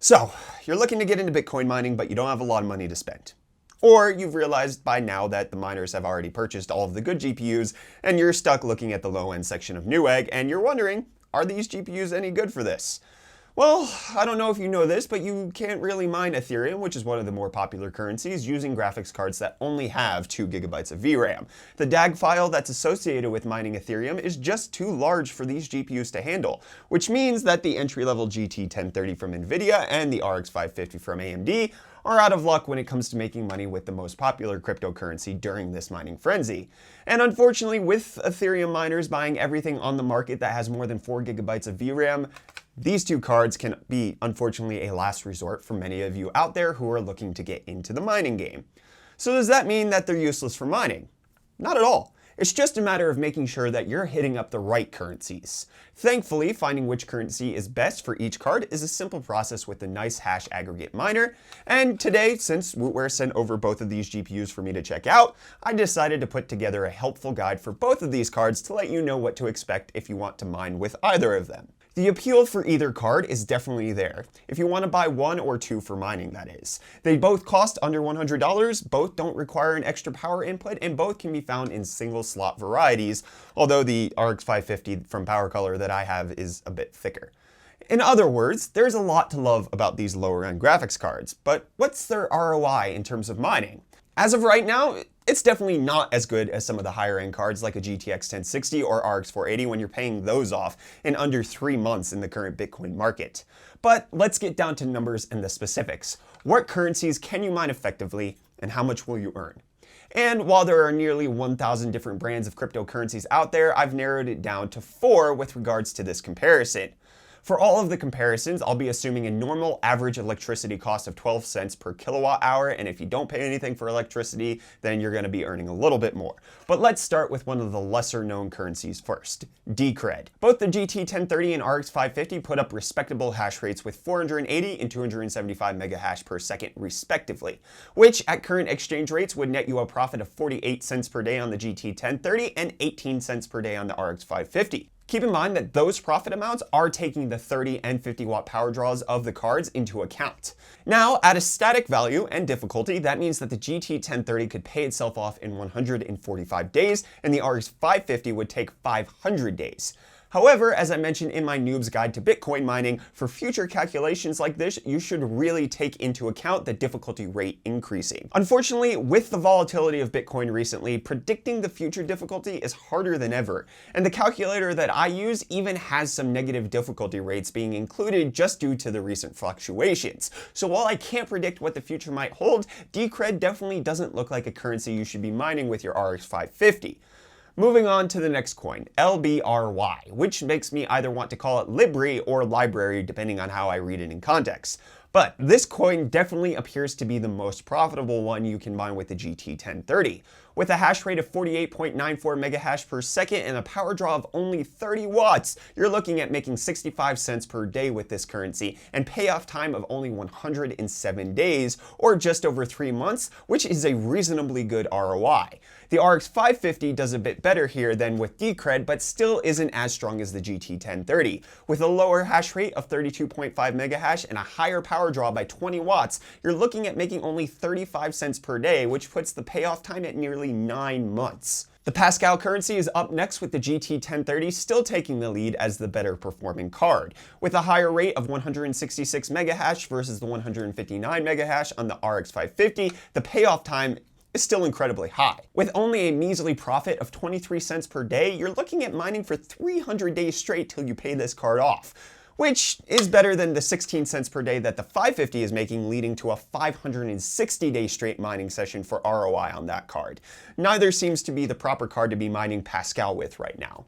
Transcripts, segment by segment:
So, you're looking to get into Bitcoin mining, but you don't have a lot of money to spend. Or you've realized by now that the miners have already purchased all of the good GPUs, and you're stuck looking at the low-end section of Newegg, and you're wondering, are these GPUs any good for this? Well, I don't know if you know this, but you can't really mine Ethereum, which is one of the more popular currencies, using graphics cards that only have 2 gigabytes of VRAM. The DAG file that's associated with mining Ethereum is just too large for these GPUs to handle, which means that the entry-level GT 1030 from NVIDIA and the RX 550 from AMD are out of luck when it comes to making money with the most popular cryptocurrency during this mining frenzy. And unfortunately, with Ethereum miners buying everything on the market that has more than 4 gigabytes of VRAM, these two cards can be, unfortunately, a last resort for many of you out there who are looking to get into the mining game. So does that mean that they're useless for mining? Not at all. It's just a matter of making sure that you're hitting up the right currencies. Thankfully, finding which currency is best for each card is a simple process with a nice hash aggregate miner. And today, since Wootware sent over both of these GPUs for me to check out, I decided to put together a helpful guide for both of these cards to let you know what to expect if you want to mine with either of them. The appeal for either card is definitely there, if you want to buy one or two for mining, that is. They both cost under $100, both don't require an extra power input, and both can be found in single slot varieties, although the RX 550 from PowerColor that I have is a bit thicker. In other words, there's a lot to love about these lower end graphics cards, but what's their ROI in terms of mining? As of right now, it's definitely not as good as some of the higher end cards like a GTX 1060 or RX 480 when you're paying those off in under 3 months in the current Bitcoin market. But let's get down to numbers and the specifics. What currencies can you mine effectively, and how much will you earn? And while there are nearly 1,000 different brands of cryptocurrencies out there, I've narrowed it down to 4 with regards to this comparison. For all of the comparisons, I'll be assuming a normal average electricity cost of 12 cents per kilowatt hour, and if you don't pay anything for electricity, then you're going to be earning a little bit more. But let's start with one of the lesser known currencies first, Decred. Both the GT 1030 and RX 550 put up respectable hash rates with 480 and 275 megahash per second respectively, which at current exchange rates would net you a profit of 48 cents per day on the GT 1030 and 18 cents per day on the RX 550. Keep in mind that those profit amounts are taking the 30 and 50 watt power draws of the cards into account. Now, at a static value and difficulty, that means that the GT 1030 could pay itself off in 145 days, and the RX 550 would take 500 days. However, as I mentioned in my Noob's Guide to Bitcoin Mining, for future calculations like this, you should really take into account the difficulty rate increasing. Unfortunately, with the volatility of Bitcoin recently, predicting the future difficulty is harder than ever, and the calculator that I use even has some negative difficulty rates being included just due to the recent fluctuations. So while I can't predict what the future might hold, Decred definitely doesn't look like a currency you should be mining with your RX 550. Moving on to the next coin, LBRY, which makes me either want to call it LBRY or library depending on how I read it in context. But this coin definitely appears to be the most profitable one you can mine with the GT 1030. With a hash rate of 48.94 megahash per second and a power draw of only 30 watts, you're looking at making 65 cents per day with this currency and payoff time of only 107 days, or just over 3 months, which is a reasonably good ROI. The RX 550 does a bit better here than with Decred, but still isn't as strong as the GT 1030. With a lower hash rate of 32.5 megahash and a higher power draw by 20 watts, you're looking at making only 35 cents per day, which puts the payoff time at nearly 9 months. The Pascal currency is up next with the GT 1030 still taking the lead as the better performing card. With a higher rate of 166 megahash versus the 159 megahash on the RX 550, the payoff time is still incredibly high. With only a measly profit of 23 cents per day, you're looking at mining for 300 days straight till you pay this card off, which is better than the 16 cents per day that the 550 is making, leading to a 560-day straight mining session for ROI on that card. Neither seems to be the proper card to be mining Pascal with right now.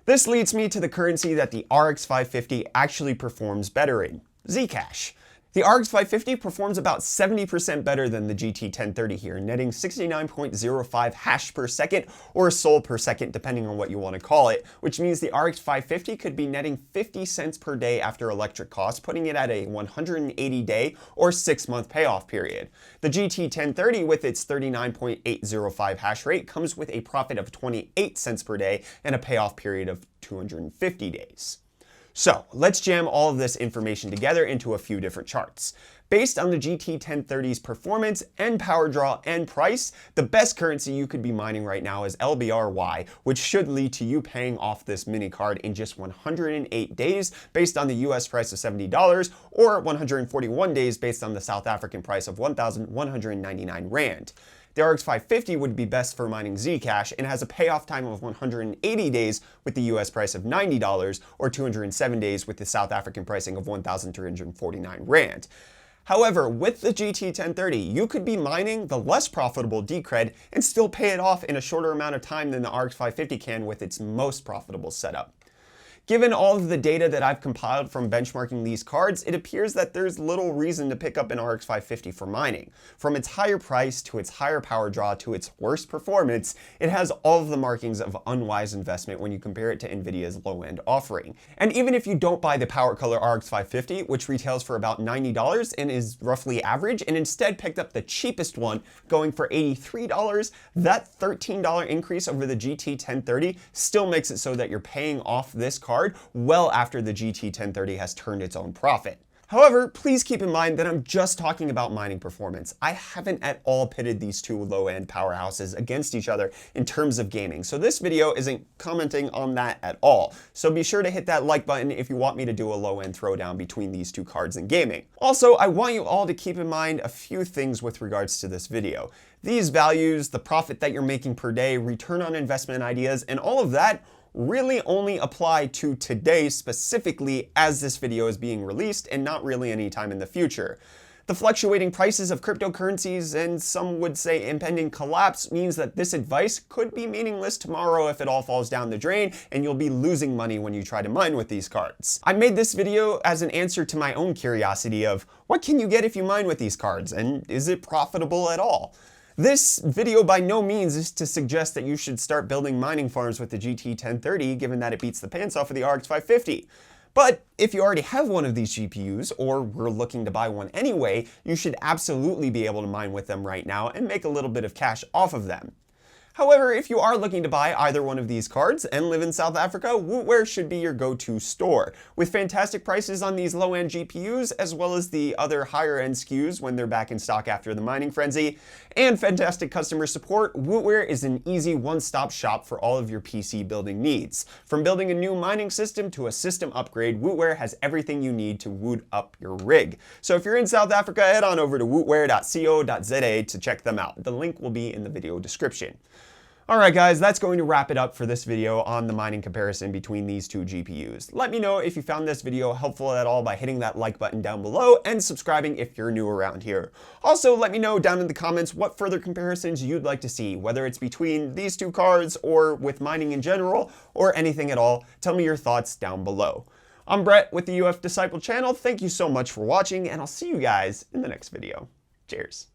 This leads me to the currency that the RX 550 actually performs better in, Zcash. The RX 550 performs about 70% better than the GT 1030 here, netting 69.05 hash per second or sol per second depending on what you want to call it, which means the RX 550 could be netting 50 cents per day after electric costs, putting it at a 180-day or 6-month payoff period. The GT 1030 with its 39.805 hash rate comes with a profit of 28 cents per day and a payoff period of 250 days. So let's jam all of this information together into a few different charts. Based on the GT 1030's performance and power draw and price, the best currency you could be mining right now is LBRY, which should lead to you paying off this mini card in just 108 days based on the US price of $70 or 141 days based on the South African price of 1,199 Rand. The RX 550 would be best for mining Zcash and has a payoff time of 180 days with the US price of $90 or 207 days with the South African pricing of 1,349 Rand. However, with the GT 1030, you could be mining the less profitable Decred and still pay it off in a shorter amount of time than the RX 550 can with its most profitable setup. Given all of the data that I've compiled from benchmarking these cards, it appears that there's little reason to pick up an RX 550 for mining. From its higher price to its higher power draw to its worst performance, it has all of the markings of unwise investment when you compare it to Nvidia's low-end offering. And even if you don't buy the Power Color RX 550, which retails for about $90 and is roughly average, and instead picked up the cheapest one going for $83, that $13 increase over the GT 1030 still makes it so that you're paying off this card well after the GT 1030 has turned its own profit. However, please keep in mind that I'm just talking about mining performance. I haven't at all pitted these two low-end powerhouses against each other in terms of gaming, so this video isn't commenting on that at all. So be sure to hit that like button if you want me to do a low-end throwdown between these two cards in gaming. Also, I want you all to keep in mind a few things with regards to this video. These values, the profit that you're making per day, return on investment ideas, and all of that really only apply to today specifically as this video is being released and not really any time in the future. The fluctuating prices of cryptocurrencies and some would say impending collapse means that this advice could be meaningless tomorrow if it all falls down the drain and you'll be losing money when you try to mine with these cards. I made this video as an answer to my own curiosity of what can you get if you mine with these cards and is it profitable at all? This video by no means is to suggest that you should start building mining farms with the GT 1030 given that it beats the pants off of the RX 550. But if you already have one of these GPUs or were looking to buy one anyway, you should absolutely be able to mine with them right now and make a little bit of cash off of them. However, if you are looking to buy either one of these cards and live in South Africa, Wootware should be your go-to store. With fantastic prices on these low-end GPUs, as well as the other higher-end SKUs when they're back in stock after the mining frenzy, and fantastic customer support, Wootware is an easy one-stop shop for all of your PC building needs. From building a new mining system to a system upgrade, Wootware has everything you need to woot up your rig. So if you're in South Africa, head on over to wootware.co.za to check them out. The link will be in the video description. Alright guys, that's going to wrap it up for this video on the mining comparison between these two GPUs. Let me know if you found this video helpful at all by hitting that like button down below and subscribing if you're new around here. Also, let me know down in the comments what further comparisons you'd like to see, whether it's between these two cards or with mining in general or anything at all. Tell me your thoughts down below. I'm Brett with the UF Disciple channel. Thank you so much for watching and I'll see you guys in the next video. Cheers.